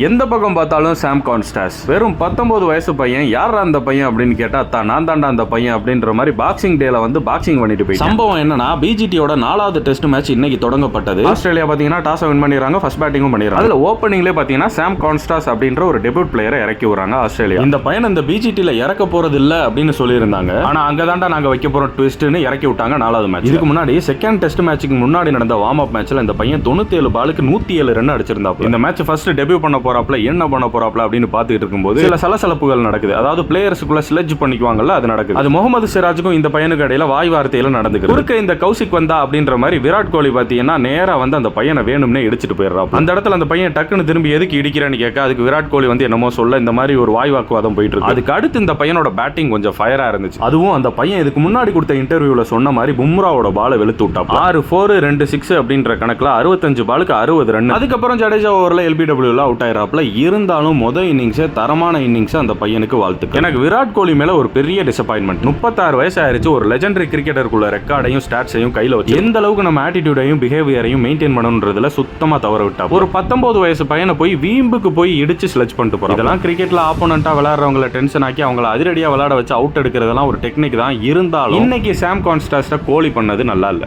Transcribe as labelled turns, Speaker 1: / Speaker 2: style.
Speaker 1: எந்த பக்கம் பார்த்தாலும் சாம் கான்ஸ்டாஸ் வெறும் 19 வயசு பையன். யாரா அந்த பையன் அப்படின்னு கேட்டா நான் தாண்டா அந்த பையன் அப்படின்ற மாதிரி பாக்ஸிங் டேல வந்து பாக்ஸிங் பண்ணிட்டு போய் சம்பவம் என்னன்னா பிஜிடியோட 4வது டெஸ்ட் மேட்ச் இன்னைக்கு தொடங்கப்பட்டது. ஆஸ்திரேலியா பாத்தீங்கன்னா டாஸ் வின் பண்ணிடுறாங்க, ஃபர்ஸ்ட் பேட்டிங்கும் பண்ணிடுறாங்க. அதுல ஓப்பனிங்ல பாத்தீங்கன்னா சாம் கான்ஸ்டாஸ் அப்படின்ற ஒரு டெபியூட் பிளேயரை இறக்கி விடுறாங்க ஆஸ்திரேலியா. இந்த பையன் இந்த பிஜிடில இறக்க போறது இல்ல அப்படின்னு சொல்லியிருந்தாங்க. ஆனா அங்கதான்டா நாங்க வைக்க போறோம் ட்விஸ்ட்னு இறக்கி விட்டாங்க 4வது மேட்ச். இதுக்கு முன்னாடி செகண்ட் டெஸ்ட் மேட்சுக்கு முன்னாடி நடந்த வார்ம் அப் மேட்ச்ல இந்த பையன் 97 பாலுக்கு 107 ரன் அடிச்சிருந்தாப்ல. இந்த மேட்ச் ஃபர்ஸ்ட் டெபியூ பண்ண போறாப்ல என்ன பண்ண போறாப்ல அப்படின்னு பாத்துட்டு இருக்கும்போது சில சலசலப்புகள் நடக்குது. அதாவது பிளேயர்ஸ்க்குள்ள ஸ்லெட்ஜ் பண்ணிக்குவாங்கல்ல, அது நடக்குது. அது முகமது சிராஜுக்கும் இந்த பையனுக்கு இடையில வாய் வார்த்தையில நடந்துக்கு. குறுக்க இந்த கௌசிக் வந்தா அப்படின்ற மாதிரி விராட் கோலி பாத்தீங்கன்னா நேரா வந்து அந்த பையனை வேணும்னே இடிச்சிட்டு போயிடுறாப்ல. அந்த இடத்துல அந்த பையன் டக்குன்னு திரும்பி எதுக்கு இடிக்கிறேன்னு கேட்க அதுக்கு விராட் கோலி வந்து என்னமோ சொல்ல இந்த மாதிரி ஒரு வாய் வாக்குவாதம் போயிட்டு இருக்கு. அதுக்கு அடுத்து இந்த பையனோட பேட்டிங் கொஞ்சம் ஃபயரா இருந்துச்சு. அதுவும் அந்த பையன் இதுக்கு முன்னாடி கொடுத்த இன்டர்வியூல சொன்ன மாதிரி பும்ராவோட பாலை வெளுத்து விட்டாப்ல. 6-4 2-6 அப்படின்ற கணக்குல 65 பாலுக்கு 60 ரன். அதுக்கப்புறம் ஜடேஜா ஓவர்ல எல்பிடபிள்யூல அவுட் ஆயிராப்ல. இருந்தாலும் முதல் இன்னிங்ஸே தரமான இன்னிங்ஸ் அந்த பையனுக்கு வாழ்த்துக்கள். எனக்கு விராட் கோலி மேல ஒரு பெரிய டிசப்பாயின்மெண்ட். 36 வயசு ஆயிருச்சு. ஒரு லெஜெண்டரி கிரிக்கெட்டருக்குள்ள ரெக்கார்டையும் ஸ்டாட்ஸையும் கையில வச்சு எந்த அளவுக்கு நம்ம ஆட்டிடியூடையும் பிஹேவியரையும் மெயின்டைன் பண்ணணும்ன்றதுல சுத்தமா தவற விட்டா. ஒரு 19 வயசு பையனை போய் வீம்புக்கு போய் இடிச்சு ஸ்லெட்ஜ் பண்ணிட்டு போறோம். இதெல்லாம் கிரிக்கெட்ல ஆப்போனண்டா விளையாடுறவங்களை டென்ஷன் ஆக்கி அவங்களை அதிரடியா விளையாட வச்சு அவுட் எடுக்கிறதெல்லாம் ஒரு டெக்னிக் தான். இருந்தாலும் இன்னைக்கு சாம் கான்ஸ்டாஸ்ட கோலி பண்ணது நல்லா இல்ல.